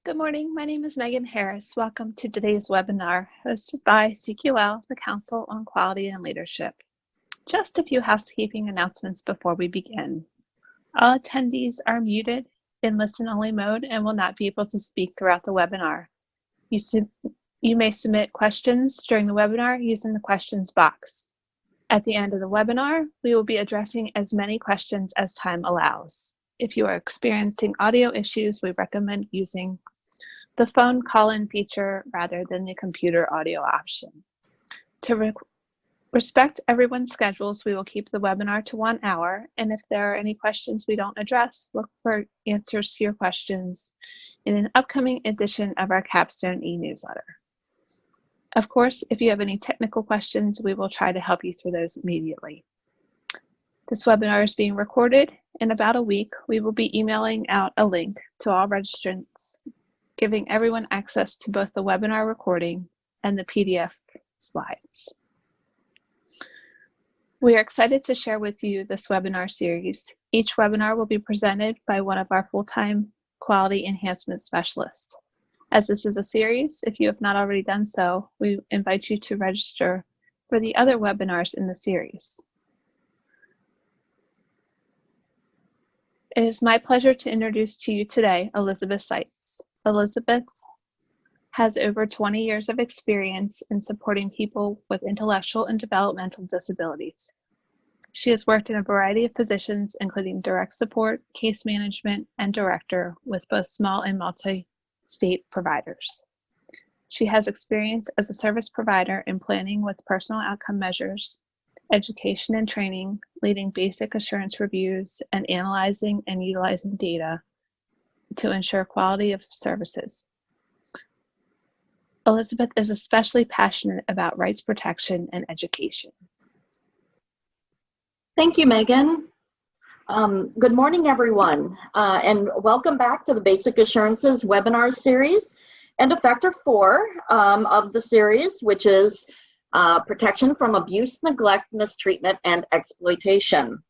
Good morning. My name is Megan Harris. Welcome to today's webinar hosted by CQL, the Council on Quality and Leadership. Just a few housekeeping announcements before we begin. All attendees are muted in listen-only mode and will not be able to speak throughout the webinar. You may submit questions during the webinar using the questions box. At the end of the webinar, we will be addressing as many questions as time allows. If you are experiencing audio issues, we recommend using the phone call-in feature rather than the computer audio option. To respect everyone's schedules, we will keep the webinar to 1 hour, and if there are any questions we don't address, look for answers to your questions in an upcoming edition of our Capstone e-newsletter. Of course, if you have any technical questions, we will try to help you through those immediately. This webinar is being recorded. In about a week, we will be emailing out a link to all registrants, giving everyone access to both the webinar recording and the PDF slides. We are excited to share with you this webinar series. Each webinar will be presented by one of our full-time quality enhancement specialists. As this is a series, if you have not already done so, we invite you to register for the other webinars in the series. It is my pleasure to introduce to you today Elizabeth Seitz. Elizabeth has over 20 years of experience in supporting people with intellectual and developmental disabilities. She has worked in a variety of positions, including direct support, case management, and director with both small and multi-state providers. She has experience as a service provider in planning with personal outcome measures, education and training, leading basic assurance reviews, and analyzing and utilizing data to ensure quality of services. Elizabeth is especially passionate about rights protection and education. Thank you, Megan. Good morning, everyone, and welcome back to the Basic Assurances webinar series and to Factor 4 of the series, which is protection from abuse, neglect, mistreatment, and exploitation.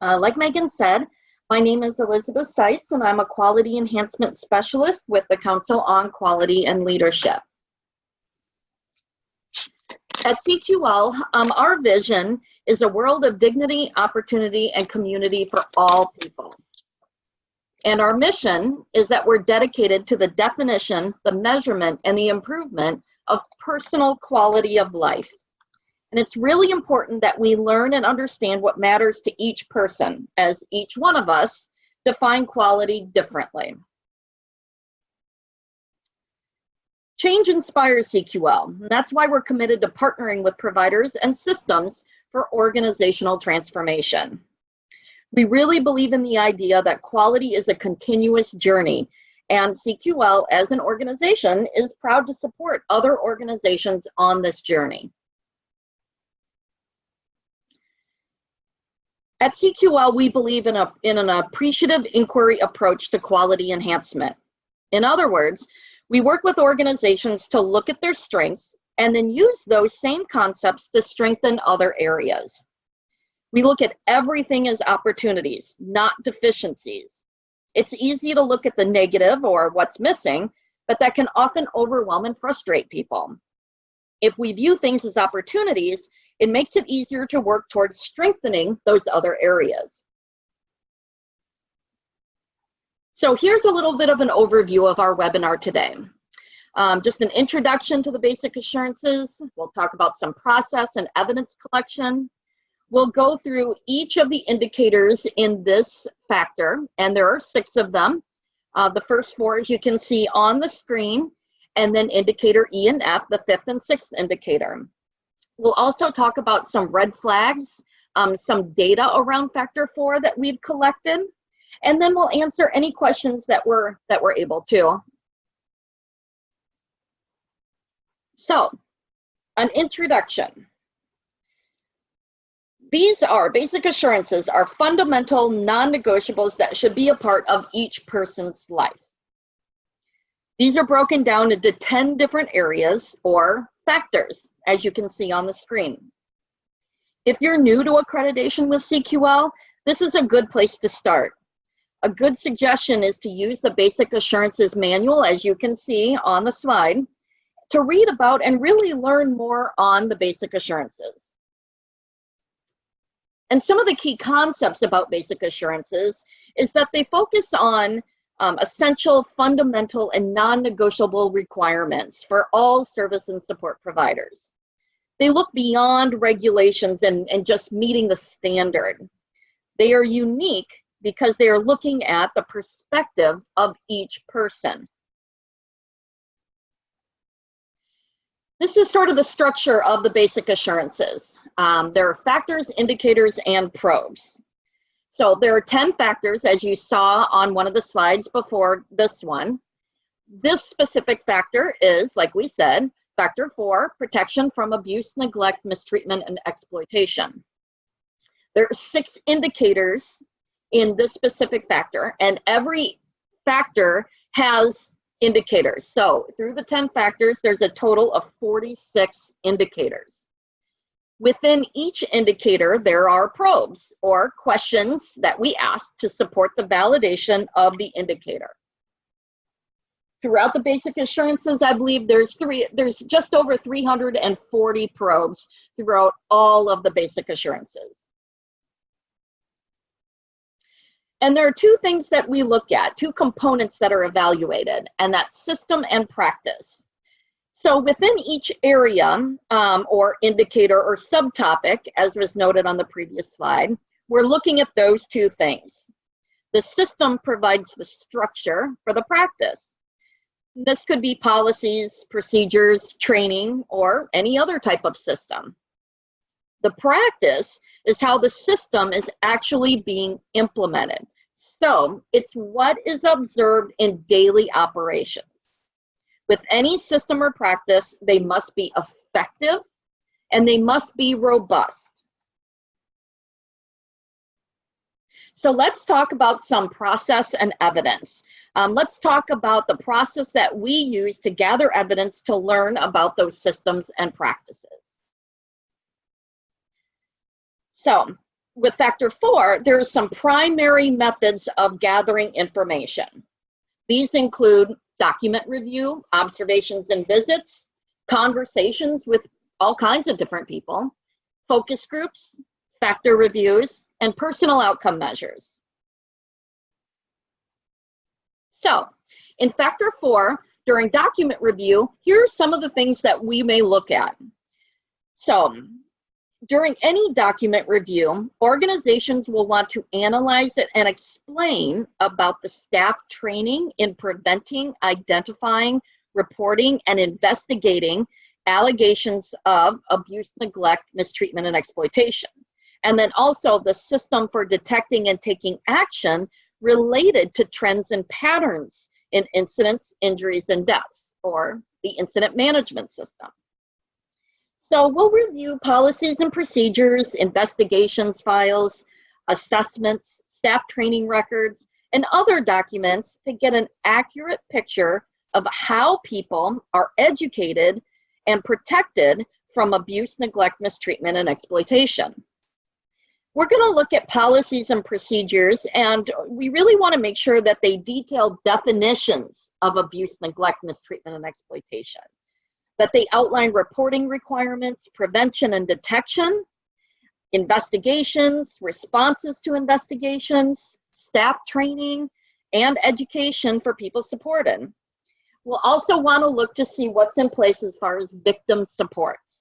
Like Megan said, my name is Elizabeth Seitz, and I'm a Quality Enhancement Specialist with the Council on Quality and Leadership. At CQL, our vision is a world of dignity, opportunity, and community for all people. And our mission is that we're dedicated to the definition, the measurement, and the improvement of personal quality of life. And it's really important that we learn and understand what matters to each person, as each one of us define quality differently. Change inspires CQL, and that's why we're committed to partnering with providers and systems for organizational transformation. We really believe in the idea that quality is a continuous journey, and CQL as an organization is proud to support other organizations on this journey. At CQL, we believe in an appreciative inquiry approach to quality enhancement. In other words, we work with organizations to look at their strengths and then use those same concepts to strengthen other areas. We look at everything as opportunities, not deficiencies. It's easy to look at the negative or what's missing, but that can often overwhelm and frustrate people. If we view things as opportunities, it makes it easier to work towards strengthening those other areas. So here's a little bit of an overview of our webinar today. Just an introduction to the basic assurances. We'll talk about some process and evidence collection. We'll go through each of the indicators in this factor, and there are 6 of them. The first 4, as you can see on the screen, and then indicator E and F, the 5th and 6th indicator. We'll also talk about some red flags, some data around factor 4 that we've collected, and then we'll answer any questions that we're able to. So, an introduction. These basic assurances are fundamental non-negotiables that should be a part of each person's life. These are broken down into 10 different areas or factors, as you can see on the screen. If you're new to accreditation with CQL, this is a good place to start. a good suggestion is to use the Basic Assurances Manual, as you can see on the slide, to read about and really learn more on the basic assurances. And some of the key concepts about basic assurances is that they focus on essential, fundamental, and non-negotiable requirements for all service and support providers. They look beyond regulations and just meeting the standard. They are unique because they are looking at the perspective of each person. This is sort of the structure of the basic assurances. There are factors, indicators, and probes. So there are 10 factors, as you saw on one of the slides before this one. This specific factor is, like we said, factor 4, protection from abuse, neglect, mistreatment, and exploitation. There are 6 indicators in this specific factor, and every factor has indicators. So through the 10 factors, there's a total of 46 indicators. Within each indicator, there are probes or questions that we ask to support the validation of the indicator. Throughout the basic assurances, I believe there's just over 340 probes throughout all of the basic assurances. And there are 2 things that we look at, 2 components that are evaluated, and that's system and practice. So within each area or indicator or subtopic, as was noted on the previous slide, we're looking at those 2 things. The system provides the structure for the practice. This could be policies, procedures, training, or any other type of system. The practice is how the system is actually being implemented. So it's what is observed in daily operations. With any system or practice, they must be effective and they must be robust. So let's talk about some process and evidence. Let's talk about the process that we use to gather evidence to learn about those systems and practices. So with factor 4, there are some primary methods of gathering information. These include document review, observations and visits, conversations with all kinds of different people, focus groups, factor reviews, and personal outcome measures. So, in factor 4, during document review, here are some of the things that we may look at. So, during any document review, organizations will want to analyze it and explain about the staff training in preventing, identifying, reporting, and investigating allegations of abuse, neglect, mistreatment, and exploitation. And then also the system for detecting and taking action related to trends and patterns in incidents, injuries, and deaths, or the incident management system. So we'll review policies and procedures, investigations files, assessments, staff training records, and other documents to get an accurate picture of how people are educated and protected from abuse, neglect, mistreatment, and exploitation. We're going to look at policies and procedures, and we really want to make sure that they detail definitions of abuse, neglect, mistreatment, and exploitation, that they outline reporting requirements, prevention and detection, investigations, responses to investigations, staff training, and education for people supported. We'll also want to look to see what's in place as far as victim supports.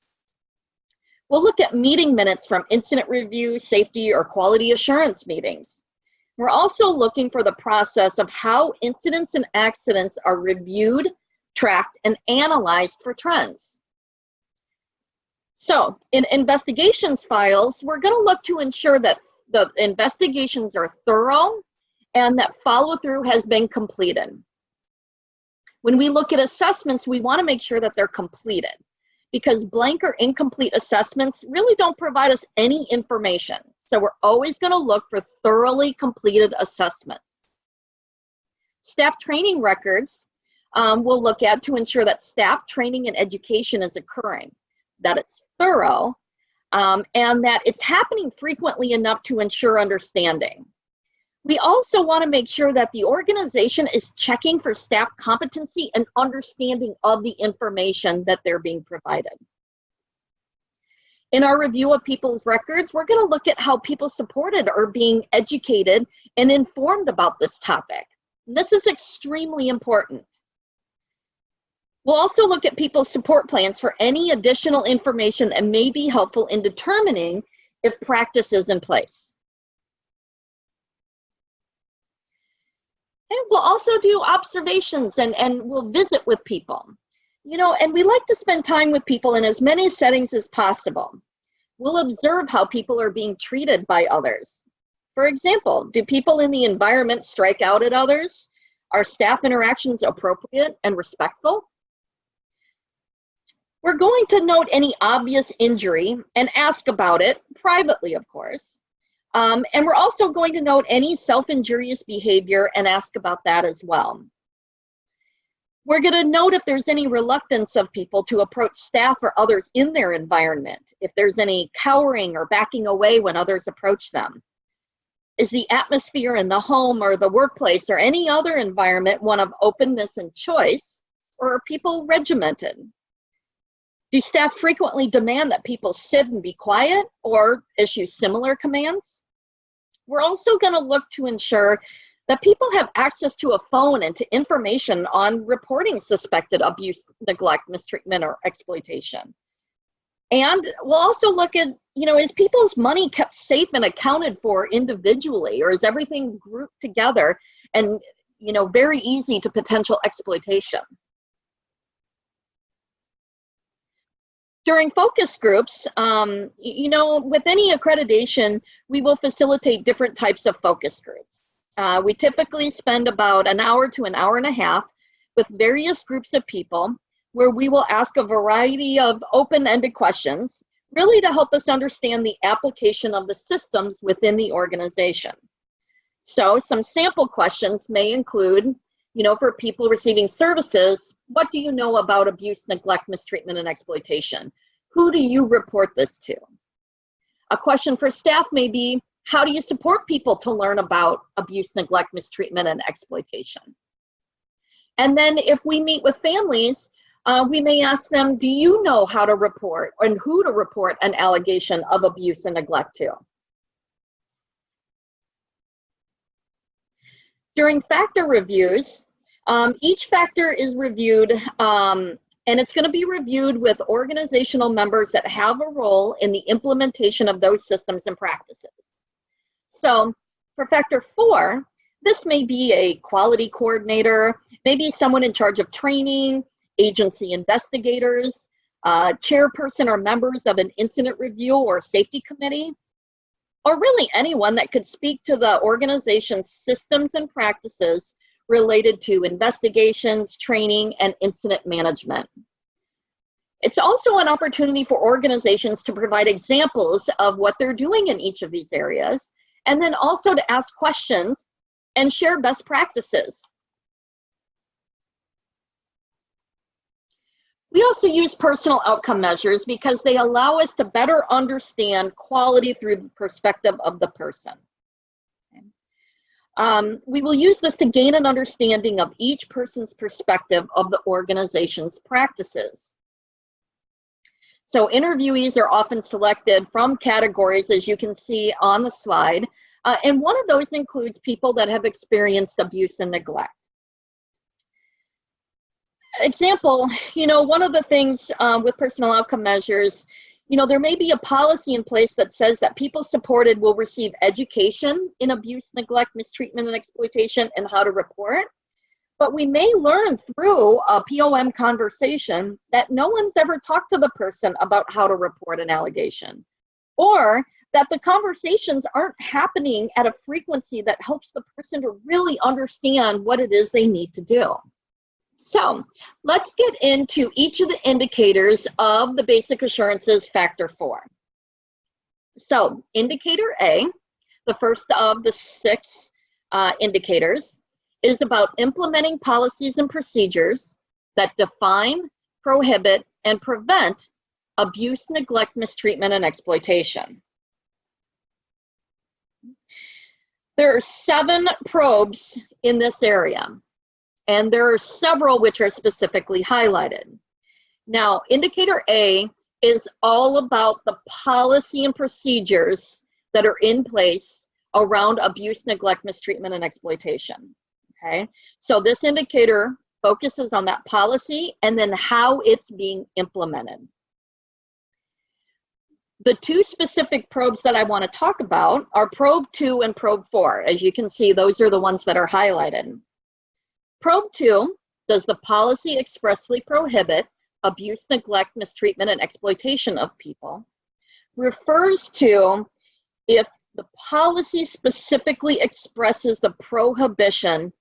We'll look at meeting minutes from incident review, safety, or quality assurance meetings. We're also looking for the process of how incidents and accidents are reviewed, tracked, and analyzed for trends. So in investigations files, we're going to look to ensure that the investigations are thorough and that follow-through has been completed. When we look at assessments, we want to make sure that they're completed, because blank or incomplete assessments really don't provide us any information. So we're always going to look for thoroughly completed assessments. Staff training records we'll look at to ensure that staff training and education is occurring, that it's thorough, and that it's happening frequently enough to ensure understanding. We also want to make sure that the organization is checking for staff competency and understanding of the information that they're being provided. In our review of people's records, we're going to look at how people supported are being educated and informed about this topic. And this is extremely important. We'll also look at people's support plans for any additional information that may be helpful in determining if practice is in place. And we'll also do observations and we'll visit with people. And we like to spend time with people in as many settings as possible. We'll observe how people are being treated by others. For example, do people in the environment strike out at others? Are staff interactions appropriate and respectful? We're going to note any obvious injury and ask about it, privately, of course. And we're also going to note any self-injurious behavior and ask about that as well. We're going to note if there's any reluctance of people to approach staff or others in their environment, if there's any cowering or backing away when others approach them. Is the atmosphere in the home or the workplace or any other environment one of openness and choice, or are people regimented? Do staff frequently demand that people sit and be quiet or issue similar commands? We're also going to look to ensure that people have access to a phone and to information on reporting suspected abuse, neglect, mistreatment, or exploitation. And we'll also look at, is people's money kept safe and accounted for individually, or is everything grouped together and, very easy to potential exploitation? During focus groups, with any accreditation, we will facilitate different types of focus groups. We typically spend about an hour to an hour and a half with various groups of people where we will ask a variety of open-ended questions, really to help us understand the application of the systems within the organization. So some sample questions may include, for people receiving services, what do you know about abuse, neglect, mistreatment, and exploitation? Who do you report this to? A question for staff may be, how do you support people to learn about abuse, neglect, mistreatment, and exploitation? And then if we meet with families, we may ask them, do you know how to report and who to report an allegation of abuse and neglect to? During factor reviews, each factor is reviewed, and it's going to be reviewed with organizational members that have a role in the implementation of those systems and practices. So for factor 4, this may be a quality coordinator, maybe someone in charge of training, agency investigators, chairperson or members of an incident review or safety committee, or really anyone that could speak to the organization's systems and practices related to investigations, training, and incident management. It's also an opportunity for organizations to provide examples of what they're doing in each of these areas, and then also to ask questions and share best practices. We also use personal outcome measures because they allow us to better understand quality through the perspective of the person. We will use this to gain an understanding of each person's perspective of the organization's practices. So interviewees are often selected from categories, as you can see on the slide, and one of those includes people that have experienced abuse and neglect. Example, one of the things with personal outcome measures, there may be a policy in place that says that people supported will receive education in abuse, neglect, mistreatment, and exploitation and how to report. But we may learn through a POM conversation that no one's ever talked to the person about how to report an allegation, or that the conversations aren't happening at a frequency that helps the person to really understand what it is they need to do. So let's get into each of the indicators of the basic assurances factor 4. So indicator A, the first of the 6 indicators, is about implementing policies and procedures that define, prohibit, and prevent abuse, neglect, mistreatment, and exploitation. There are 7 probes in this area, and there are several which are specifically highlighted. Now, indicator A is all about the policy and procedures that are in place around abuse, neglect, mistreatment, and exploitation. Okay, so this indicator focuses on that policy and then how it's being implemented. The 2 specific probes that I want to talk about are probe 2 and probe 4. As you can see, those are the ones that are highlighted. Probe 2, does the policy expressly prohibit abuse, neglect, mistreatment, and exploitation of people, refers to if the policy specifically expresses the prohibition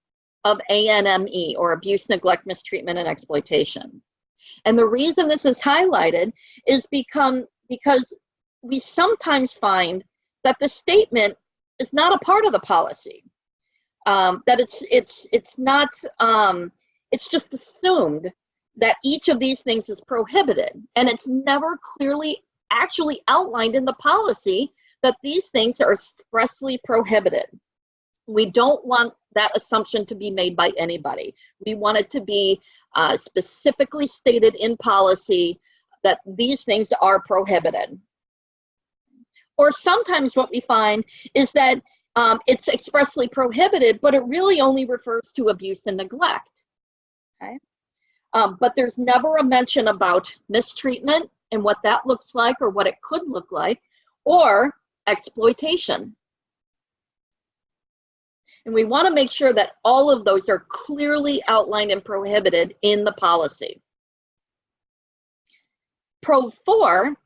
of ANME, or abuse, neglect, mistreatment, and exploitation. And the reason this is highlighted is because we sometimes find that the statement is not a part of the policy, that it's not, it's just assumed that each of these things is prohibited, and it's never clearly actually outlined in the policy that these things are expressly prohibited. We don't want that assumption to be made by anybody. We want it to be specifically stated in policy that these things are prohibited. Or sometimes what we find is that it's expressly prohibited, but it really only refers to abuse and neglect. Okay? But there's never a mention about mistreatment and what that looks like or what it could look like, or exploitation. And we want to make sure that all of those are clearly outlined and prohibited in the policy. Probe 4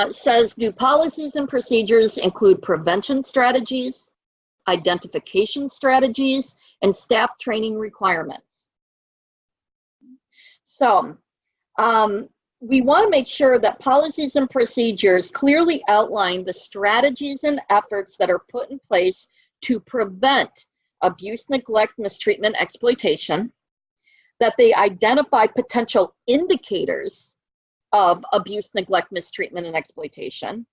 says, do policies and procedures include prevention strategies, identification strategies, and staff training requirements? So we want to make sure that policies and procedures clearly outline the strategies and efforts that are put in place to prevent abuse, neglect, mistreatment, exploitation, that they identify potential indicators of abuse, neglect, mistreatment, and exploitation,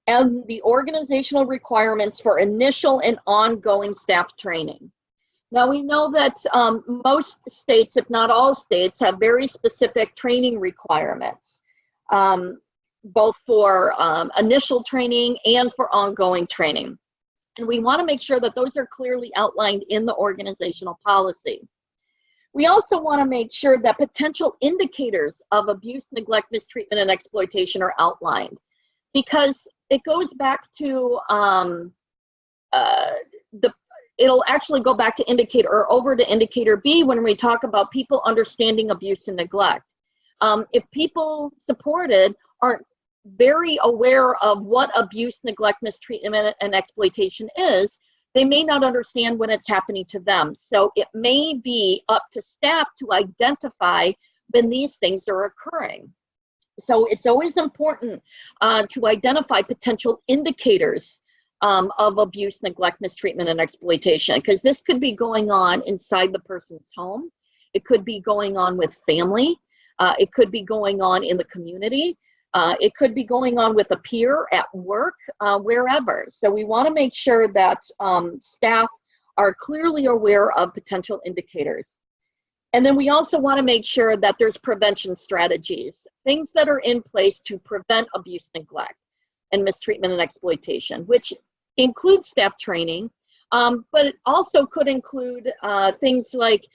and the organizational requirements for initial and ongoing staff training. Now, we know that most states, if not all states, have very specific training requirements, both for initial training and for ongoing training. And we want to make sure that those are clearly outlined in the organizational policy. We also want to make sure that potential indicators of abuse, neglect, mistreatment, and exploitation are outlined, because it goes back to it'll actually go back to indicator, or over to indicator B, when we talk about people understanding abuse and neglect. If people supported aren't very aware of what abuse, neglect, mistreatment, and exploitation is, they may not understand when it's happening to them. So it may be up to staff to identify when these things are occurring. So it's always important to identify potential indicators of abuse, neglect, mistreatment, and exploitation, because this could be going on inside the person's home. It could be going on with family. It could be going on in the community. It could be going on with a peer at work, wherever. So we want to make sure that staff are clearly aware of potential indicators. And then we also want to make sure that there's prevention strategies, things that are in place to prevent abuse, neglect, and mistreatment and exploitation, which includes staff training, but it also could include things like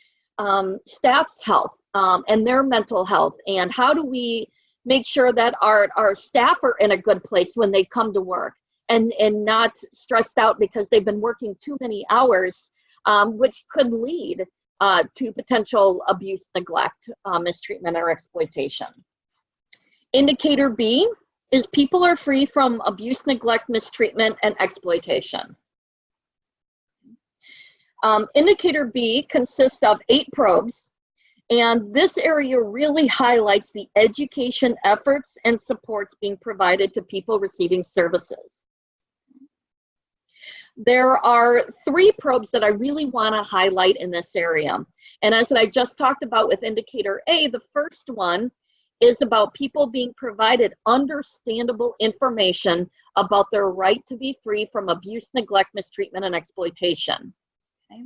staff's health and their mental health, and how do we make sure that our staff are in a good place when they come to work, and not stressed out because they've been working too many hours, which could lead to potential abuse, neglect, mistreatment, or exploitation. Indicator B is people are free from abuse, neglect, mistreatment, and exploitation. Indicator B consists of 8 probes, and this area really highlights the education efforts and supports being provided to people receiving services. There are 3 probes that I really want to highlight in this area. And as I just talked about with indicator A, the first one is about people being provided understandable information about their right to be free from abuse, neglect, mistreatment, and exploitation. Okay?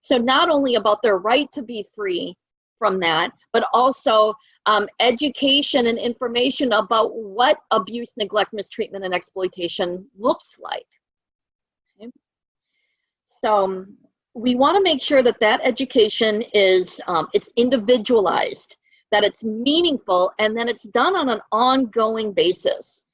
So not only about their right to be free from that, but also education and information about what abuse, neglect, mistreatment, and exploitation looks like. Okay? So we want to make sure that that education is it's individualized, that it's meaningful, and then it's done on an ongoing basis.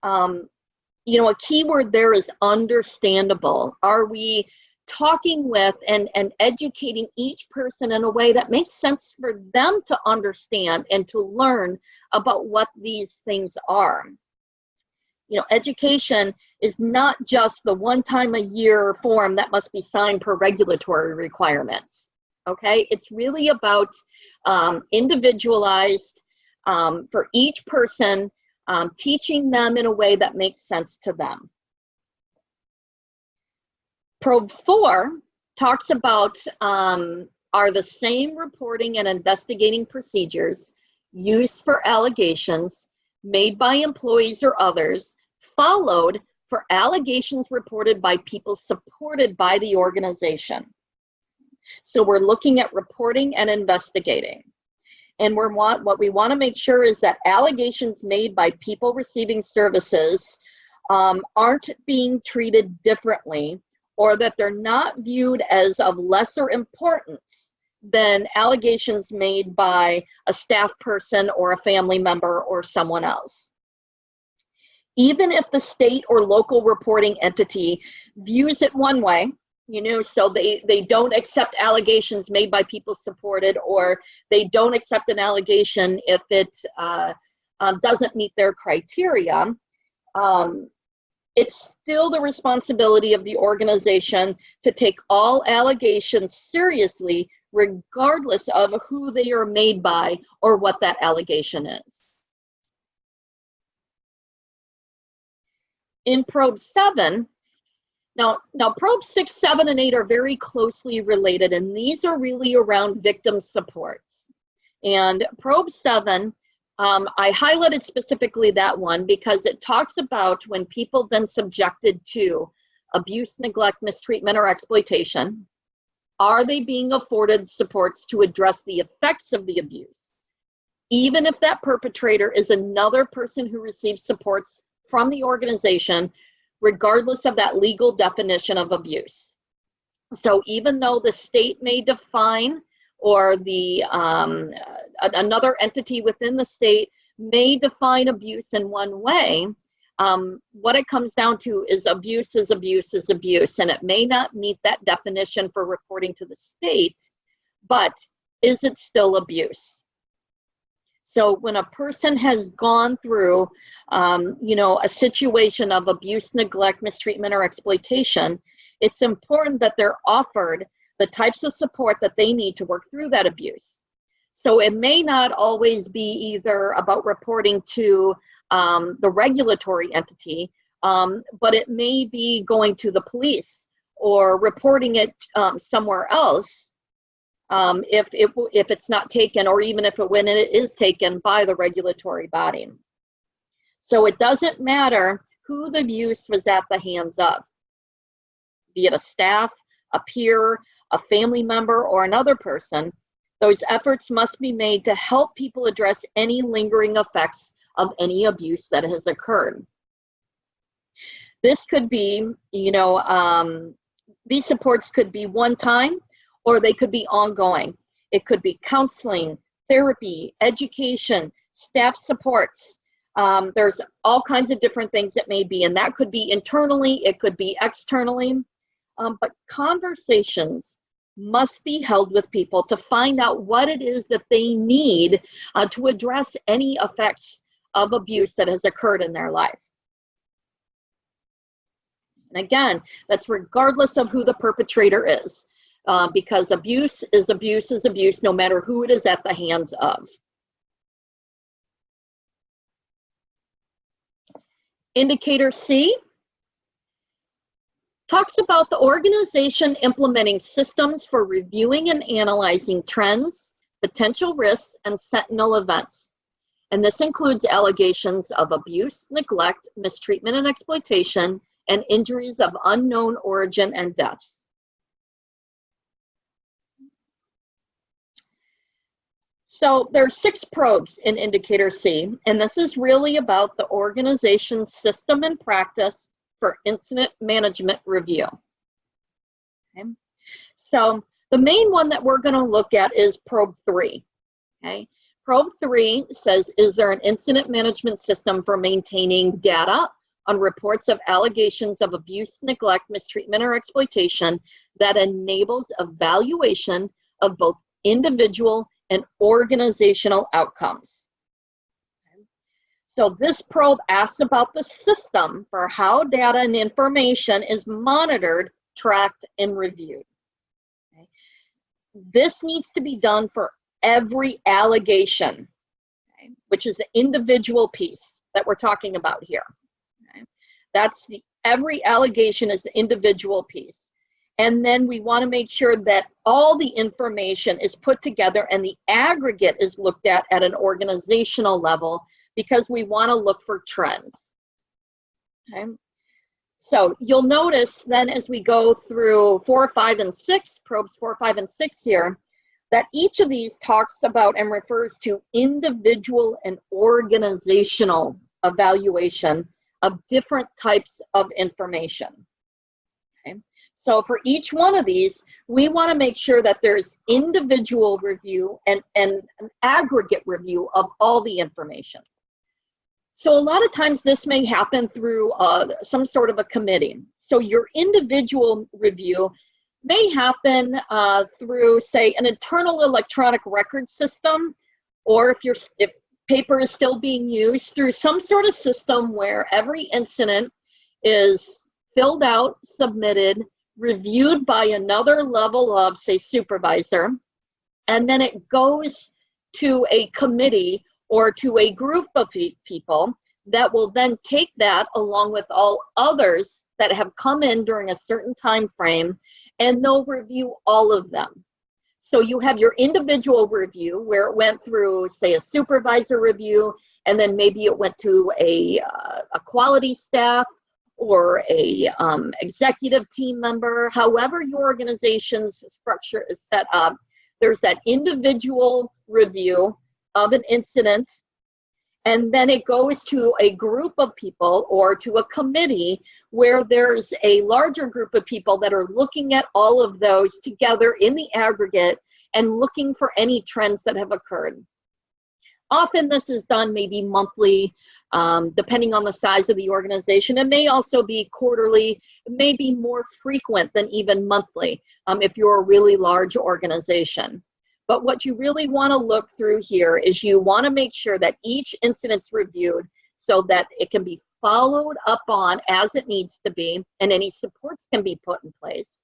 You know, a key word there is understandable. Are we talking with and educating each person in a way that makes sense for them to understand and to learn about what these things are? You know, education is not just the one time a year form that must be signed per regulatory requirements. Okay, it's really about individualized for each person, teaching them in a way that makes sense to them. Probe 4 talks about are the same reporting and investigating procedures used for allegations made by employees or others followed for allegations reported by people supported by the organization. So we're looking at reporting and investigating. And what we want to make sure is that allegations made by people receiving services aren't being treated differently, or that they're not viewed as of lesser importance than allegations made by a staff person or a family member or someone else. Even if the state or local reporting entity views it one way, you know, so they don't accept allegations made by people supported, or they don't accept an allegation if it doesn't meet their criteria, it's still the responsibility of the organization to take all allegations seriously, regardless of who they are made by or what that allegation is. In probe 7, now probes 6, 7, and 8 are very closely related, and these are really around victim supports. And probe 7, I highlighted specifically that one because it talks about when people have been subjected to abuse, neglect, mistreatment, or exploitation, are they being afforded supports to address the effects of the abuse, even if that perpetrator is another person who receives supports from the organization, regardless of that legal definition of abuse. So even though the state may define, or the another entity within the state may define abuse in one way, what it comes down to is abuse is abuse is abuse, and it may not meet that definition for reporting to the state, but is it still abuse? So when a person has gone through, you know, a situation of abuse, neglect, mistreatment, or exploitation, it's important that they're offered the types of support that they need to work through that abuse. So it may not always be either about reporting to the regulatory entity, but it may be going to the police or reporting it somewhere else if it's not taken, or even when it is taken by the regulatory body. So it doesn't matter who the abuse was at the hands of, be it a staff, a peer, a family member, or another person. Those efforts must be made to help people address any lingering effects of any abuse that has occurred. This could be, you know, these supports could be one time, or they could be ongoing. It could be counseling, therapy, education, staff supports. There's all kinds of different things it may be, and that could be internally, it could be externally. But conversations must be held with people to find out what it is that they need to address any effects of abuse that has occurred in their life. And again, that's regardless of who the perpetrator is, because abuse is abuse is abuse, no matter who it is at the hands of. Indicator C talks about the organization implementing systems for reviewing and analyzing trends, potential risks, and sentinel events. And this includes allegations of abuse, neglect, mistreatment and exploitation, and injuries of unknown origin and deaths. So there are 6 probes in Indicator C, and this is really about the organization's system and practice for incident management review. Okay. So the main one that we're going to look at is probe 3. Okay. Probe 3 says, is there an incident management system for maintaining data on reports of allegations of abuse, neglect, mistreatment, or exploitation that enables evaluation of both individual and organizational outcomes? Okay. So this probe asks about the system for how data and information is monitored, tracked, and reviewed. Okay. This needs to be done for every allegation, okay, which is the individual piece that we're talking about here. Okay. That's every allegation is the individual piece. And then we want to make sure that all the information is put together and the aggregate is looked at an organizational level, because we want to look for trends. Okay. So you'll notice then as we go through 4, 5, and 6, probes 4, 5, and 6 here, that each of these talks about and refers to individual and organizational evaluation of different types of information. Okay. So for each one of these, we want to make sure that there's individual review and an aggregate review of all the information. So a lot of times this may happen through some sort of a committee. So your individual review may happen through, say, an internal electronic record system, or if paper is still being used, through some sort of system where every incident is filled out, submitted, reviewed by another level of, say, supervisor, and then it goes to a committee or to a group of people that will then take that along with all others that have come in during a certain time frame, and they'll review all of them. So you have your individual review where it went through, say, a supervisor review, and then maybe it went to a quality staff or a executive team member. However your organization's structure is set up, there's that individual review of an incident, and then it goes to a group of people or to a committee where there's a larger group of people that are looking at all of those together in the aggregate and looking for any trends that have occurred. Often this is done maybe monthly, depending on the size of the organization. It may also be quarterly, it may be more frequent than even monthly if you're a really large organization. But what you really want to look through here is you want to make sure that each incident's reviewed so that it can be followed up on as it needs to be, and any supports can be put in place.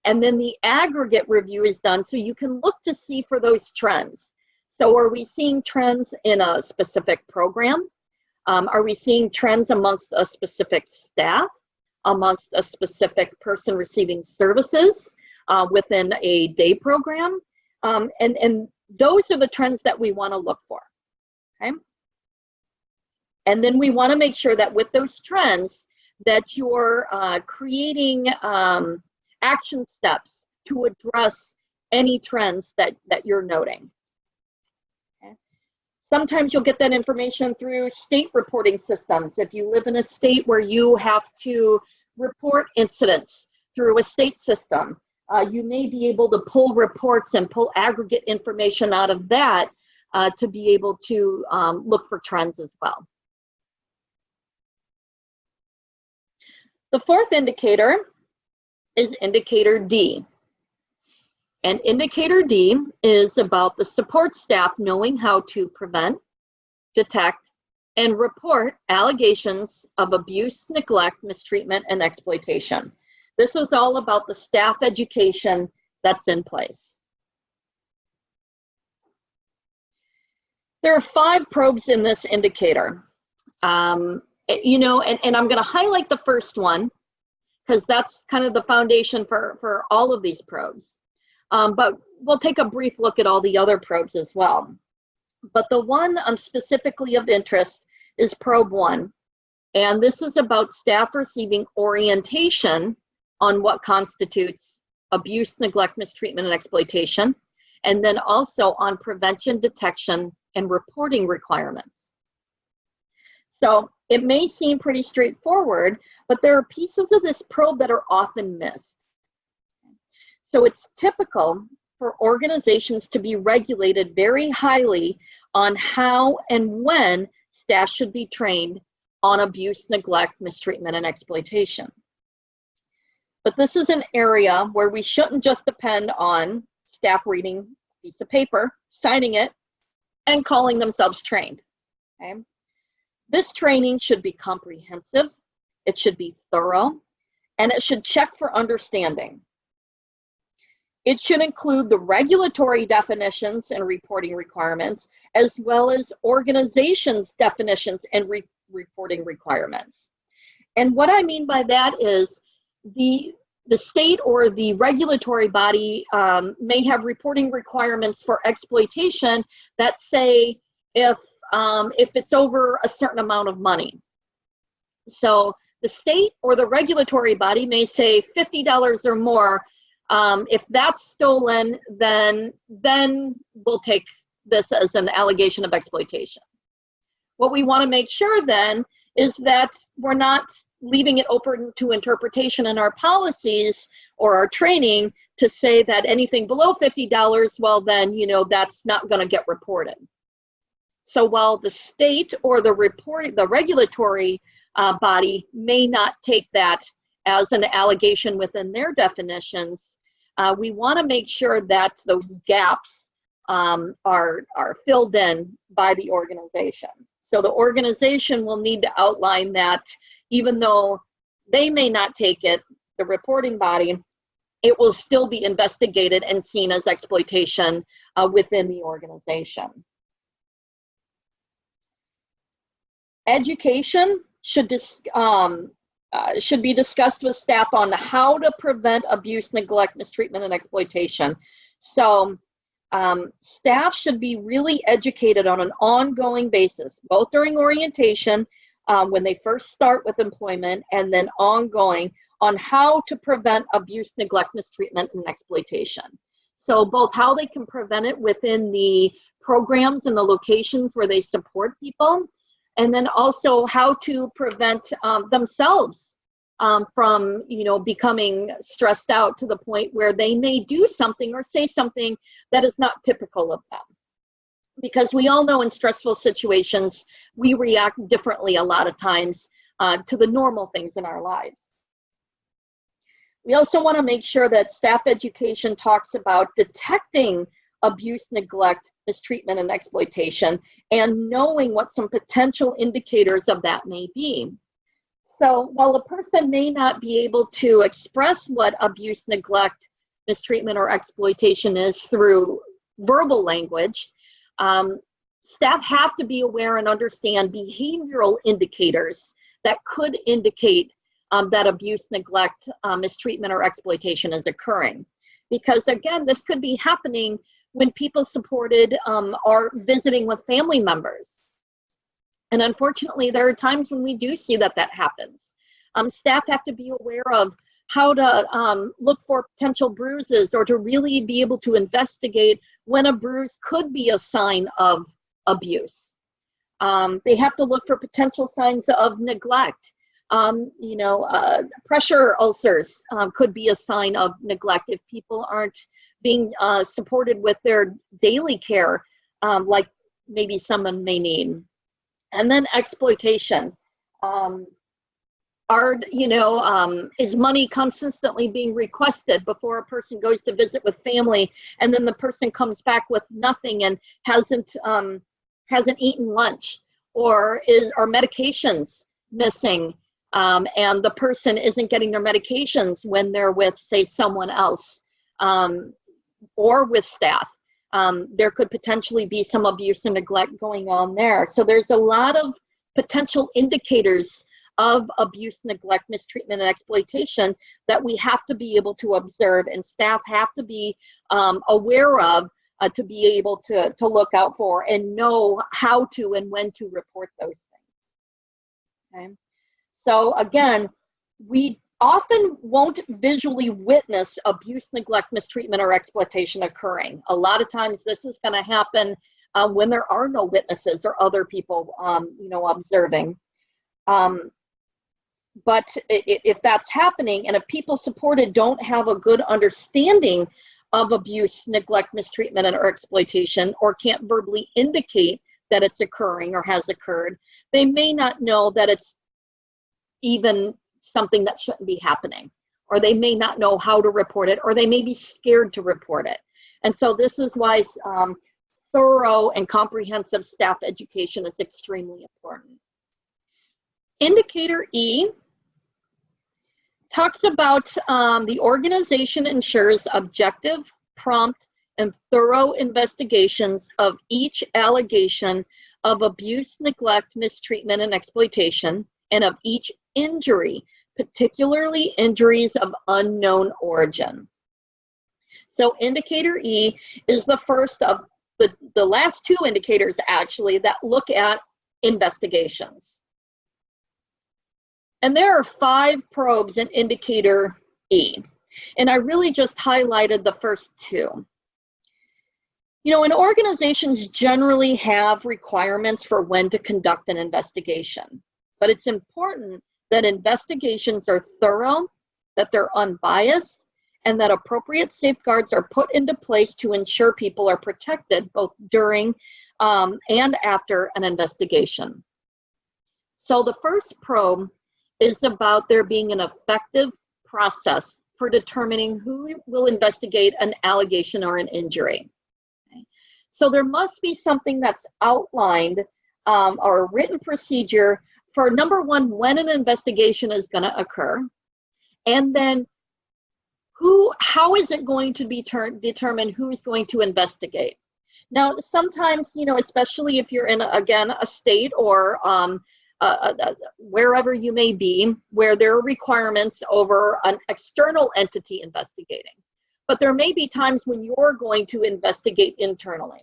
And then the aggregate review is done so you can look to see for those trends. So are we seeing trends in a specific program? Are we seeing trends amongst a specific staff, amongst a specific person receiving services within a day program? And those are the trends that we want to look for, okay? And then we want to make sure that with those trends that you're creating action steps to address any trends that you're noting. Okay? Sometimes you'll get that information through state reporting systems. If you live in a state where you have to report incidents through a state system, you may be able to pull reports and pull aggregate information out of that to be able to look for trends as well. The fourth indicator is indicator D. And indicator D is about the support staff knowing how to prevent, detect, and report allegations of abuse, neglect, mistreatment, and exploitation. This is all about the staff education that's in place. There are 5 probes in this indicator. You know, and I'm going to highlight the first one because that's kind of the foundation for all of these probes. But we'll take a brief look at all the other probes as well. But the one specifically of interest is probe 1. And this is about staff receiving orientation on what constitutes abuse, neglect, mistreatment, and exploitation, and then also on prevention, detection, and reporting requirements. So it may seem pretty straightforward, but there are pieces of this probe that are often missed. So it's typical for organizations to be regulated very highly on how and when staff should be trained on abuse, neglect, mistreatment, and exploitation. But this is an area where we shouldn't just depend on staff reading a piece of paper, signing it, and calling themselves trained. Okay? This training should be comprehensive, it should be thorough, and it should check for understanding. It should include the regulatory definitions and reporting requirements, as well as organizations' definitions and reporting requirements. And what I mean by that is the state or the regulatory body may have reporting requirements for exploitation that say if it's over a certain amount of money. So the state or the regulatory body may say $50 or more. If that's stolen, then we'll take this as an allegation of exploitation. What we want to make sure then is that we're not leaving it open to interpretation in our policies or our training to say that anything below $50, well then, that's not going to get reported. So while the state or the regulatory body may not take that as an allegation within their definitions, we want to make sure that those gaps are filled in by the organization. So the organization will need to outline that even though they may not take it, the reporting body, it will still be investigated and seen as exploitation within the organization. Education should be discussed with staff on how to prevent abuse, neglect, mistreatment, and exploitation. So staff should be really educated on an ongoing basis, both during orientation, when they first start with employment, and then ongoing on how to prevent abuse, neglect, mistreatment, and exploitation. So both how they can prevent it within the programs and the locations where they support people, and then also how to prevent themselves from becoming stressed out to the point where they may do something or say something that is not typical of them. Because we all know in stressful situations, we react differently a lot of times to the normal things in our lives. We also want to make sure that staff education talks about detecting abuse, neglect, mistreatment, and exploitation, and knowing what some potential indicators of that may be. So while a person may not be able to express what abuse, neglect, mistreatment, or exploitation is through verbal language, staff have to be aware and understand behavioral indicators that could indicate that abuse, neglect, mistreatment, or exploitation is occurring. Because again, this could be happening when people supported are visiting with family members. And unfortunately, there are times when we do see that happens. Staff have to be aware of how to look for potential bruises, or to really be able to investigate when a bruise could be a sign of abuse. They have to look for potential signs of neglect. Pressure ulcers could be a sign of neglect if people aren't being supported with their daily care, like maybe someone may need. And then exploitation. Is money consistently being requested before a person goes to visit with family, and then the person comes back with nothing and hasn't eaten lunch, or are medications missing, and the person isn't getting their medications when they're with, say, someone else, or with staff. There could potentially be some abuse and neglect going on there. So there's a lot of potential indicators of abuse, neglect, mistreatment, and exploitation that we have to be able to observe, and staff have to be aware of to be able to look out for and know how to and when to report those things. Okay. So again, we often won't visually witness abuse, neglect, mistreatment, or exploitation occurring. A lot of times this is going to happen when there are no witnesses or other people, observing. But if that's happening, and if people supported don't have a good understanding of abuse, neglect, mistreatment, or exploitation, or can't verbally indicate that it's occurring or has occurred, they may not know that it's even something that shouldn't be happening, or they may not know how to report it, or they may be scared to report it. And so this is why thorough and comprehensive staff education is extremely important. Indicator E talks about the organization ensures objective, prompt, and thorough investigations of each allegation of abuse, neglect, mistreatment, and exploitation, and of each injury, particularly injuries of unknown origin. So indicator E is the first of the last two indicators actually that look at investigations. And there are 5 probes in indicator E. And I really just highlighted the first 2. You know, and organizations generally have requirements for when to conduct an investigation. But it's important that investigations are thorough, that they're unbiased, and that appropriate safeguards are put into place to ensure people are protected both during and after an investigation. So the first probe is about there being an effective process for determining who will investigate an allegation or an injury. Okay. So there must be something that's outlined or a written procedure for, number one, when an investigation is going to occur, and then how is it going to be determined who's going to investigate. Now, sometimes, you know, especially if you're in, again, a state or wherever you may be, where there are requirements over an external entity investigating. But there may be times when you're going to investigate internally.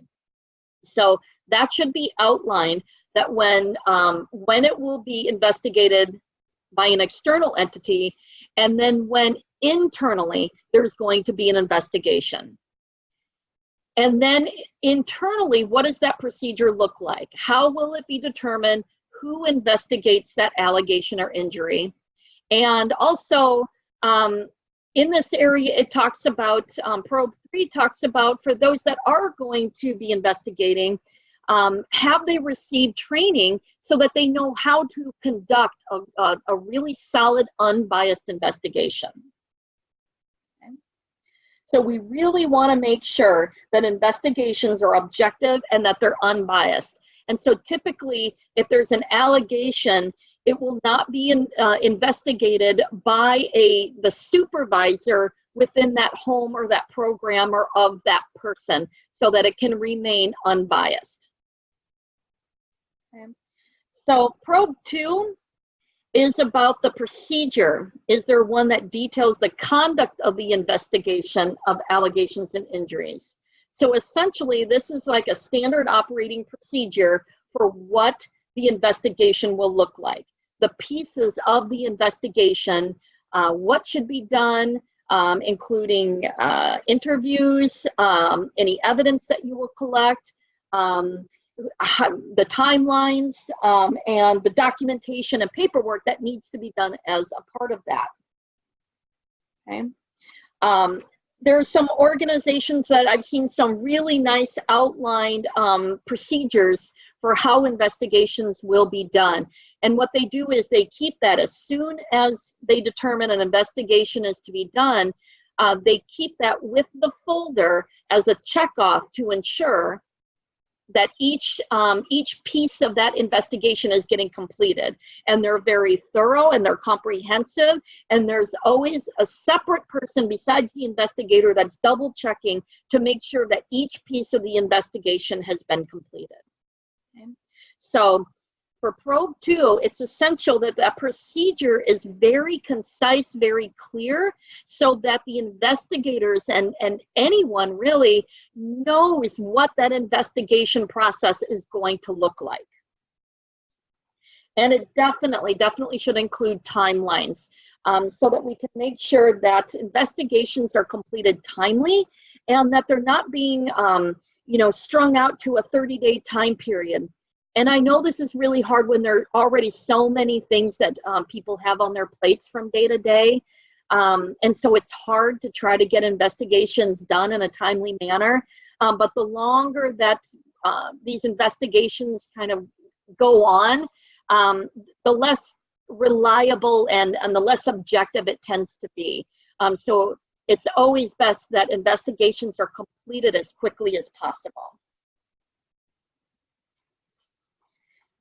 So that should be outlined, that when it will be investigated by an external entity, and then when internally there's going to be an investigation. And then internally, what does that procedure look like? How will it be determined who investigates that allegation or injury? And also, in this area, it talks about, probe 3 talks about, for those that are going to be investigating, have they received training so that they know how to conduct a really solid, unbiased investigation? Okay. So we really want to make sure that investigations are objective and that they're unbiased. And so typically, if there's an allegation, it will not be investigated by the supervisor within that home or that program or of that person, so that it can remain unbiased. Okay. So probe 2 is about the procedure. Is there one that details the conduct of the investigation of allegations and injuries? So essentially, this is like a standard operating procedure for what the investigation will look like. The pieces of the investigation, what should be done, including interviews, any evidence that you will collect, the timelines, and the documentation and paperwork that needs to be done as a part of that. Okay. There are some organizations that I've seen some really nice outlined procedures for how investigations will be done. And what they do is they keep that as soon as they determine an investigation is to be done, they keep that with the folder as a checkoff to ensure that each piece of that investigation is getting completed. And they're very thorough and they're comprehensive, and there's always a separate person besides the investigator that's double checking to make sure that each piece of the investigation has been completed. Okay. So For probe 2, it's essential that that procedure is very concise, very clear, so that the investigators and anyone really knows what that investigation process is going to look like. And it definitely should include timelines, so that we can make sure that investigations are completed timely and that they're not being strung out to a 30-day time period. And I know this is really hard when there are already so many things that people have on their plates from day to day. And so it's hard to try to get investigations done in a timely manner. But the longer that these investigations kind of go on, the less reliable and the less objective it tends to be. So it's always best that investigations are completed as quickly as possible.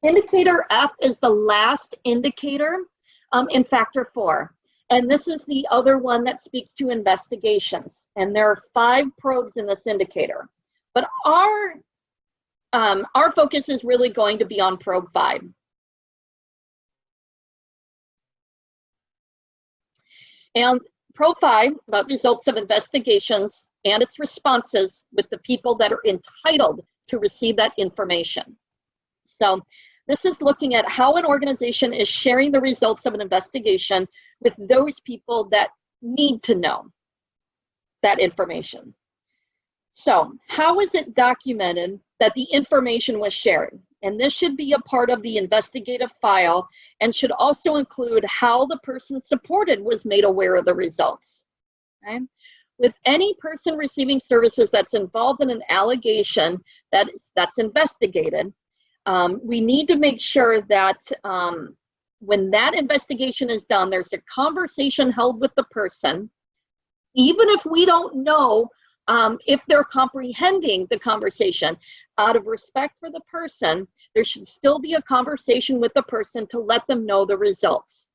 Indicator F is the last indicator in factor 4. And this is the other one that speaks to investigations. And there are 5 probes in this indicator. But our focus is really going to be on probe 5. And probe 5 about results of investigations and its responses with the people that are entitled to receive that information. So this is looking at how an organization is sharing the results of an investigation with those people that need to know that information. So how is it documented that the information was shared? And this should be a part of the investigative file and should also include how the person supported was made aware of the results. Okay? With any person receiving services that's involved in an allegation that's investigated, we need to make sure that when that investigation is done, there's a conversation held with the person, even if we don't know if they're comprehending the conversation. Out of respect for the person, there should still be a conversation with the person to let them know the results.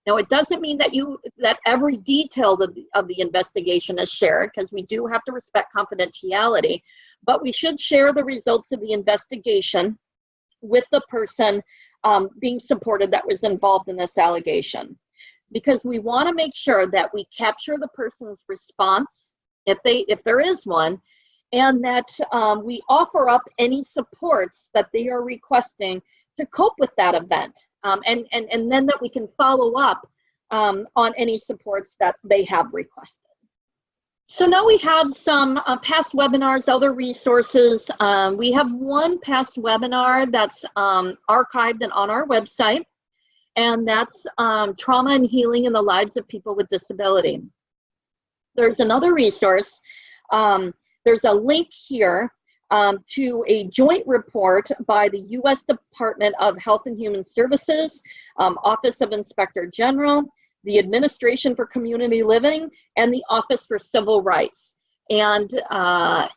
Now, it doesn't mean that every detail of the investigation is shared, because we do have to respect confidentiality, but we should share the results of the investigation with the person being supported that was involved in this allegation, because we want to make sure that we capture the person's response, if there is one, and that we offer up any supports that they are requesting to cope with that event, and then that we can follow up on any supports that they have requested. So now we have some past webinars, other resources. We have one past webinar that's archived and on our website, and that's Trauma and Healing in the Lives of People with Disability. There's another resource. There's a link here to a joint report by the U.S. Department of Health and Human Services, Office of Inspector General, the Administration for Community Living, and the Office for Civil Rights. And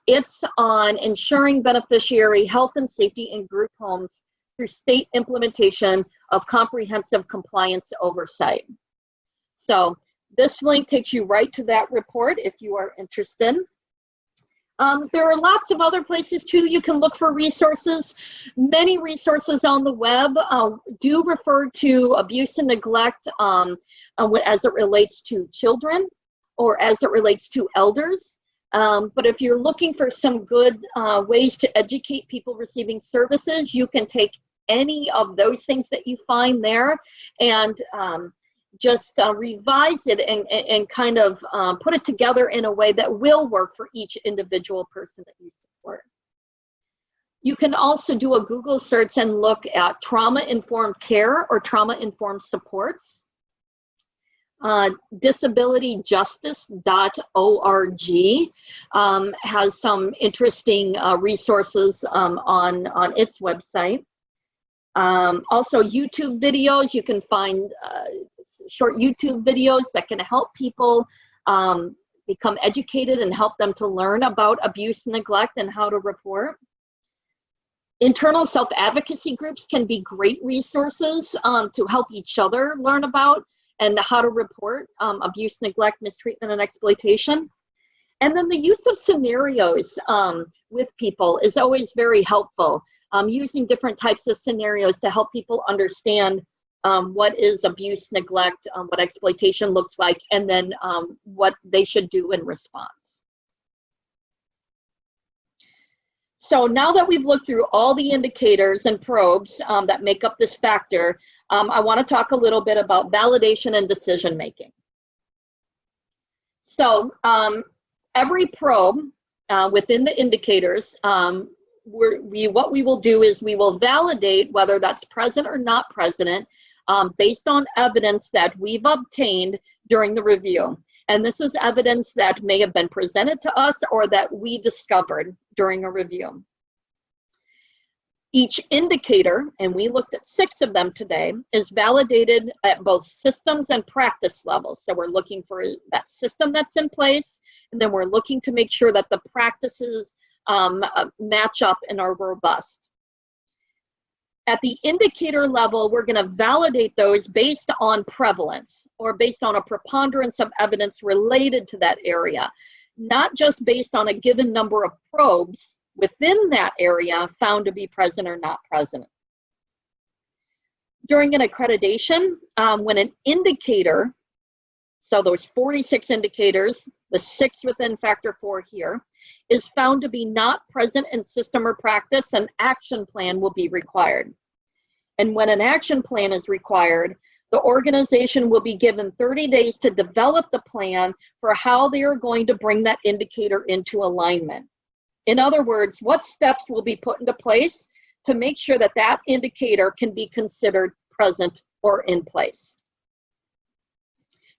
it's on ensuring beneficiary health and safety in group homes through state implementation of comprehensive compliance oversight. So this link takes you right to that report if you are interested. There are lots of other places too you can look for resources. Many resources on the web do refer to abuse and neglect as it relates to children or as it relates to elders. But if you're looking for some good ways to educate people receiving services, you can take any of those things that you find there and just revise it and kind of put it together in a way that will work for each individual person that you support. You can also do a Google search and look at trauma-informed care or trauma-informed supports. disabilityjustice.org has some interesting resources on its website. Also YouTube videos, you can find short YouTube videos that can help people become educated and help them to learn about abuse and neglect and how to report. Internal self-advocacy groups can be great resources to help each other learn about and how to report abuse, neglect, mistreatment, and exploitation. And then the use of scenarios with people is always very helpful. using different types of scenarios to help people understand what is abuse, neglect, what exploitation looks like, and then what they should do in response. So now that we've looked through all the indicators and probes that make up this factor, I want to talk a little bit about validation and decision making. So every probe within the indicators, what we will do is we will validate whether that's present or not present based on evidence that we've obtained during the review. And this is evidence that may have been presented to us or that we discovered during a review. Each indicator, and we looked at 6 of them today, is validated at both systems and practice levels. So we're looking for that system that's in place, and then we're looking to make sure that the practices match up and are robust. At the indicator level, we're going to validate those based on prevalence or based on a preponderance of evidence related to that area, not just based on a given number of probes within that area found to be present or not present. During an accreditation, when an indicator, so those 46 indicators, the 6 within factor 4 here, is found to be not present in system or practice, an action plan will be required. And when an action plan is required, the organization will be given 30 days to develop the plan for how they are going to bring that indicator into alignment. In other words, what steps will be put into place to make sure that that indicator can be considered present or in place.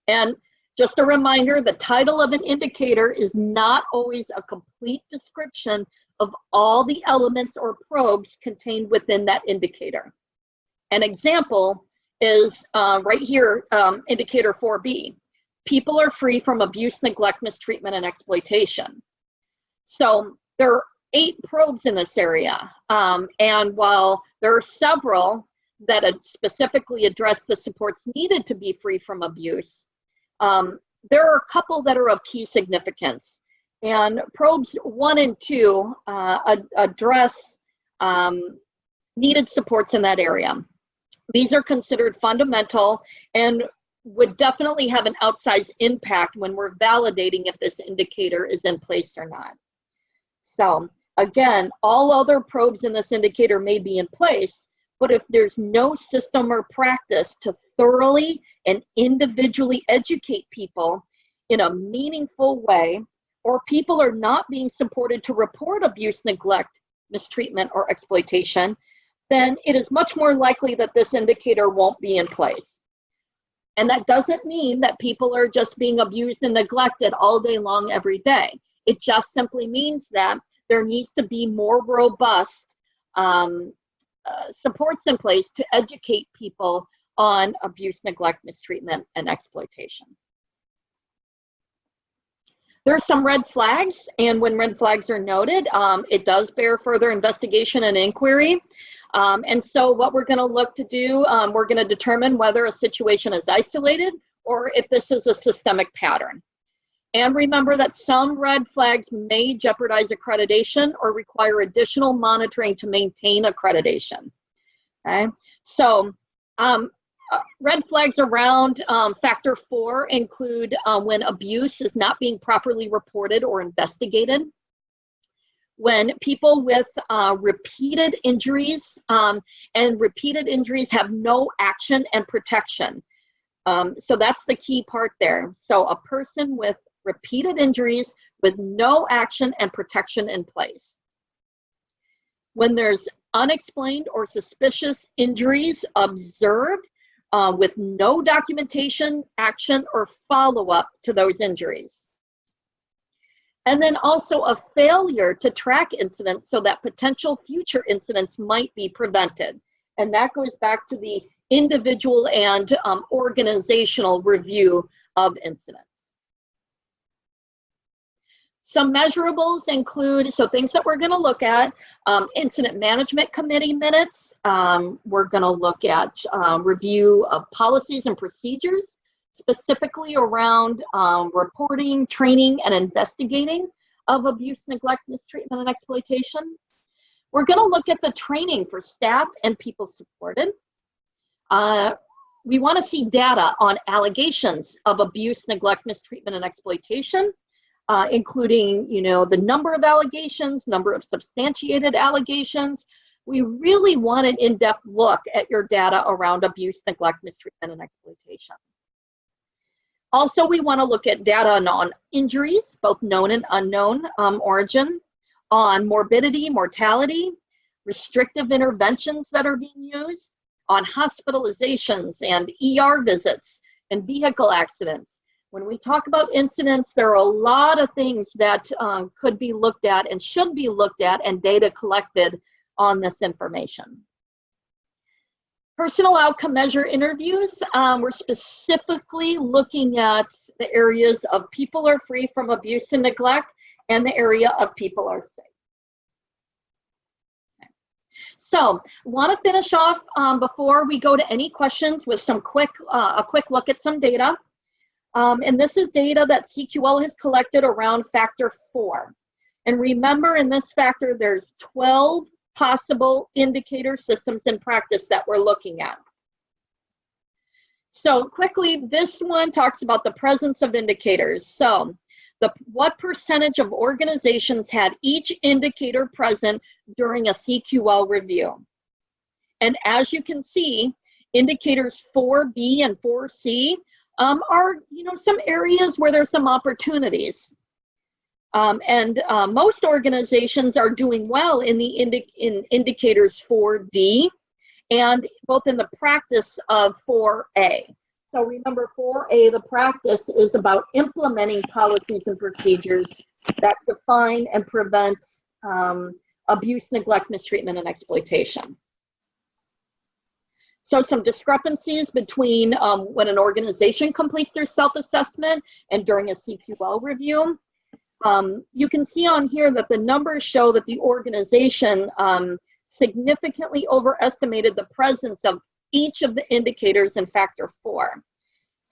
And just a reminder, the title of an indicator is not always a complete description of all the elements or probes contained within that indicator. An example is right here, indicator 4B. People are free from abuse, neglect, mistreatment, and exploitation. So there are 8 probes in this area. And while there are several that specifically address the supports needed to be free from abuse, there are a couple that are of key significance. And probes 1 and 2 address needed supports in that area. These are considered fundamental and would definitely have an outsized impact when we're validating if this indicator is in place or not. So again, all other probes in this indicator may be in place, but if there's no system or practice to thoroughly and individually educate people in a meaningful way, or people are not being supported to report abuse, neglect, mistreatment, or exploitation, then it is much more likely that this indicator won't be in place. And that doesn't mean that people are just being abused and neglected all day long every day. It just simply means that there needs to be more robust supports in place to educate people on abuse, neglect, mistreatment, and exploitation. There are some red flags, and when red flags are noted, it does bear further investigation and inquiry. And so what we're going to look to do, we're going to determine whether a situation is isolated or if this is a systemic pattern. And remember that some red flags may jeopardize accreditation or require additional monitoring to maintain accreditation. Okay, so red flags around factor 4 include when abuse is not being properly reported or investigated, when people with repeated injuries and repeated injuries have no action and protection. So that's the key part there. So a person with repeated injuries with no action and protection in place. When there's unexplained or suspicious injuries observed with no documentation, action, or follow-up to those injuries. And then also a failure to track incidents so that potential future incidents might be prevented. And that goes back to the individual and organizational review of incidents. Some measurables include, so things that we're going to look at, incident management committee minutes. We're going to look at review of policies and procedures, specifically around reporting, training, and investigating of abuse, neglect, mistreatment, and exploitation. We're going to look at the training for staff and people supported. We want to see data on allegations of abuse, neglect, mistreatment, and exploitation, including, the number of allegations, number of substantiated allegations. We really want an in-depth look at your data around abuse, neglect, mistreatment, and exploitation. Also, we want to look at data on injuries, both known and unknown origin, on morbidity, mortality, restrictive interventions that are being used, on hospitalizations and ER visits and vehicle accidents. When we talk about incidents, there are a lot of things that could be looked at and should be looked at and data collected on this information. Personal outcome measure interviews, we're specifically looking at the areas of people are free from abuse and neglect and the area of people are safe. So, want to finish off before we go to any questions with some a quick look at some data. And this is data that CQL has collected around factor 4. And remember, in this factor, there's 12 possible indicator systems in practice that we're looking at. So quickly, this one talks about the presence of indicators. So what percentage of organizations had each indicator present during a CQL review? And as you can see, indicators 4B and 4C are, some areas where there's some opportunities. Most organizations are doing well in the indicators 4D and both in the practice of 4A. So remember, 4A, the practice is about implementing policies and procedures that define and prevent abuse, neglect, mistreatment, and exploitation. So some discrepancies between when an organization completes their self-assessment and during a CQL review. You can see on here that the numbers show that the organization significantly overestimated the presence of each of the indicators in factor 4.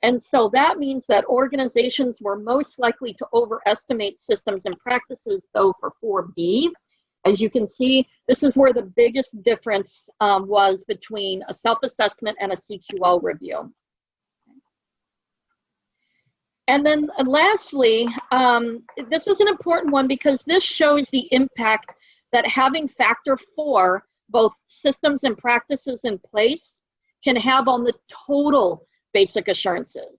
And so that means that organizations were most likely to overestimate systems and practices, though, for 4B. As you can see, this is where the biggest difference was between a self-assessment and a CQL review. And then lastly, this is an important one because this shows the impact that having factor 4, both systems and practices in place, can have on the total basic assurances.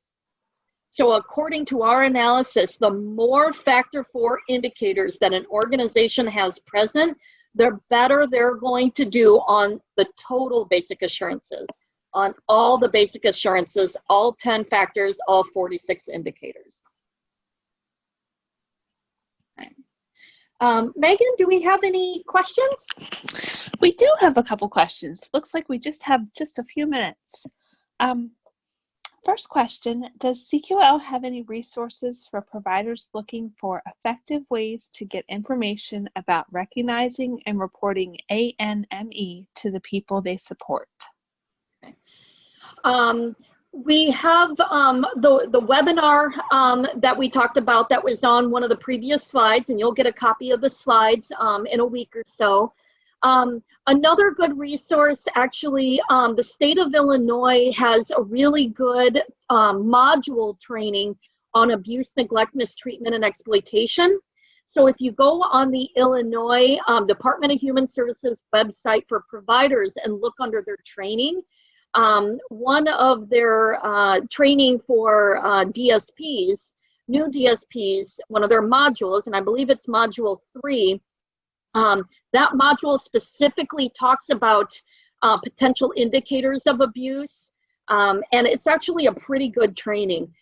So according to our analysis, the more factor 4 indicators that an organization has present, the better they're going to do on the total basic assurances, on all the basic assurances, all 10 factors, all 46 indicators. Okay. Megan, do we have any questions? We do have a couple questions. Looks like we just have a few minutes. First question, does CQL have any resources for providers looking for effective ways to get information about recognizing and reporting ANME to the people they support? Okay. We have the webinar that we talked about that was on one of the previous slides, and you'll get a copy of the slides in a week or so. Another good resource, actually, the state of Illinois has a really good module training on abuse, neglect, mistreatment, and exploitation. So if you go on the Illinois Department of Human Services website for providers and look under their training, one of their training for DSPs, new DSPs, one of their modules, and I believe it's module 3, that module specifically talks about potential indicators of abuse, and it's actually a pretty good training.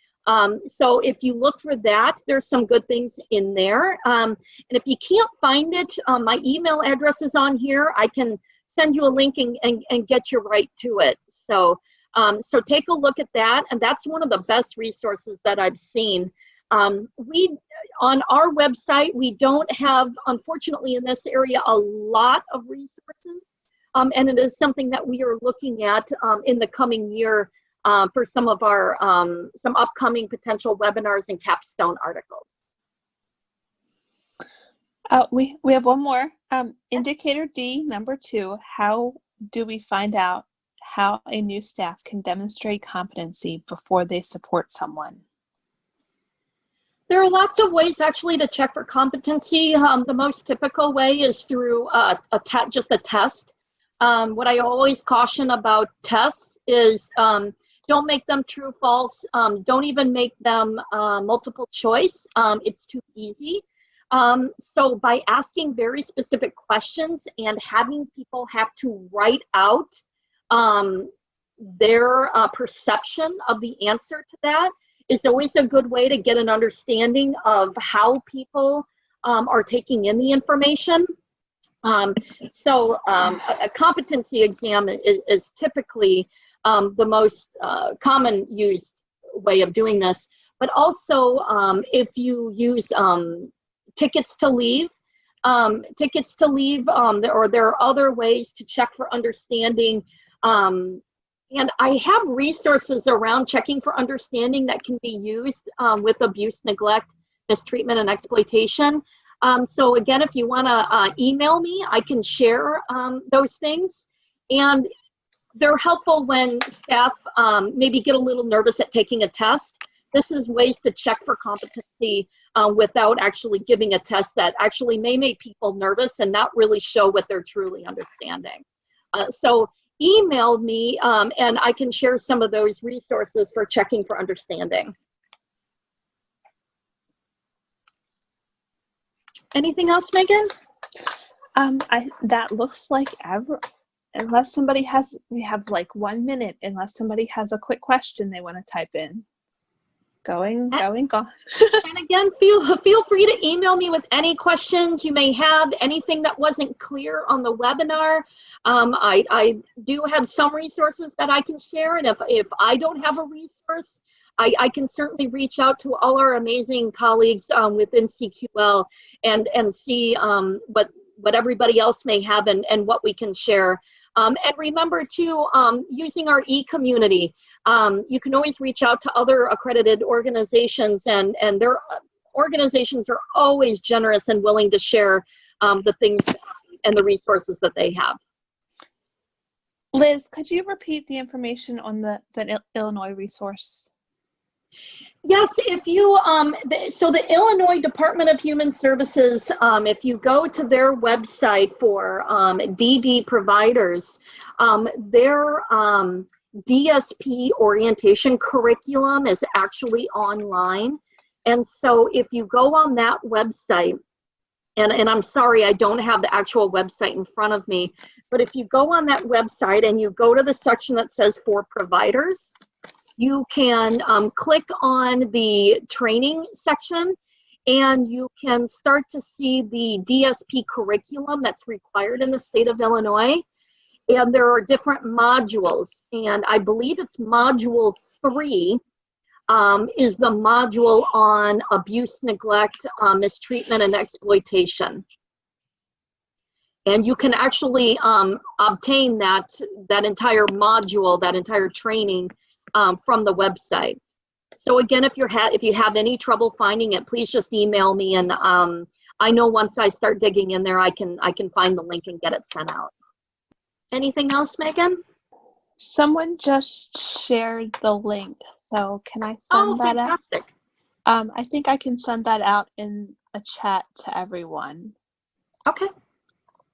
So if you look for that, there's some good things in there. And if you can't find it, my email address is on here. I can send you a link and get you right to it. So, so take a look at that, and that's one of the best resources that I've seen. On our website, we don't have, unfortunately, in this area, a lot of resources, and it is something that we are looking at in the coming year for some of our some upcoming potential webinars and capstone articles. We have one more. Indicator D, number 2, how do we find out how a new staff can demonstrate competency before they support someone? There are lots of ways actually to check for competency. The most typical way is through just a test. What I always caution about tests is don't make them true, false. Don't even make them multiple choice. It's too easy. So by asking very specific questions and having people have to write out their perception of the answer to that is always a good way to get an understanding of how people are taking in the information. A competency exam is typically the most common used way of doing this, but also if you use tickets to leave, or there are other ways to check for understanding. And I have resources around checking for understanding that can be used with abuse, neglect, mistreatment, and exploitation. So again, if you want to email me, I can share those things. And they're helpful when staff maybe get a little nervous at taking a test. This is ways to check for competency without actually giving a test that actually may make people nervous and not really show what they're truly understanding. So email me and I can share some of those resources for checking for understanding. Anything else, Megan? That looks like unless somebody has, we have like 1 minute, unless somebody has a quick question they want to type in. Going. And again, feel free to email me with any questions you may have, anything that wasn't clear on the webinar. I do have some resources that I can share, and if I don't have a resource, I can certainly reach out to all our amazing colleagues within CQL and see what everybody else may have and what we can share. And remember too, using our e-community, you can always reach out to other accredited organizations, and their organizations are always generous and willing to share the things and the resources that they have. Liz, could you repeat the information on the Illinois resource? Yes, if you, so the Illinois Department of Human Services, if you go to their website for DD providers, their DSP orientation curriculum is actually online. And so if you go on that website, and I'm sorry, I don't have the actual website in front of me, but if you go on that website and you go to the section that says for providers, you can click on the training section and you can start to see the DSP curriculum that's required in the state of Illinois. And there are different modules, and I believe it's module 3 is the module on abuse, neglect, mistreatment, and exploitation. And you can actually obtain that entire module, that entire training from the website. So again, if you have any trouble finding it, please just email me, and I know once I start digging in there, I can find the link and get it sent out. Anything else, Megan? Someone just shared the link, so can I send that out? Fantastic. I think I can send that out in a chat to everyone. Okay.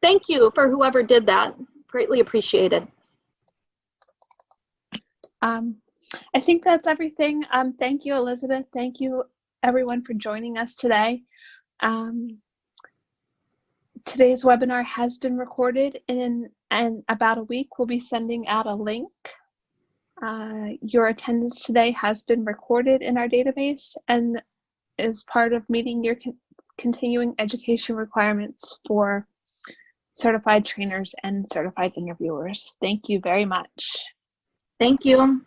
Thank you for whoever did that. Greatly appreciated. I think that's everything. Thank you, Elizabeth. Thank you, everyone, for joining us today. Today's webinar has been recorded, and in about a week, we'll be sending out a link. Your attendance today has been recorded in our database and is part of meeting your continuing education requirements for certified trainers and certified interviewers. Thank you very much. Thank you.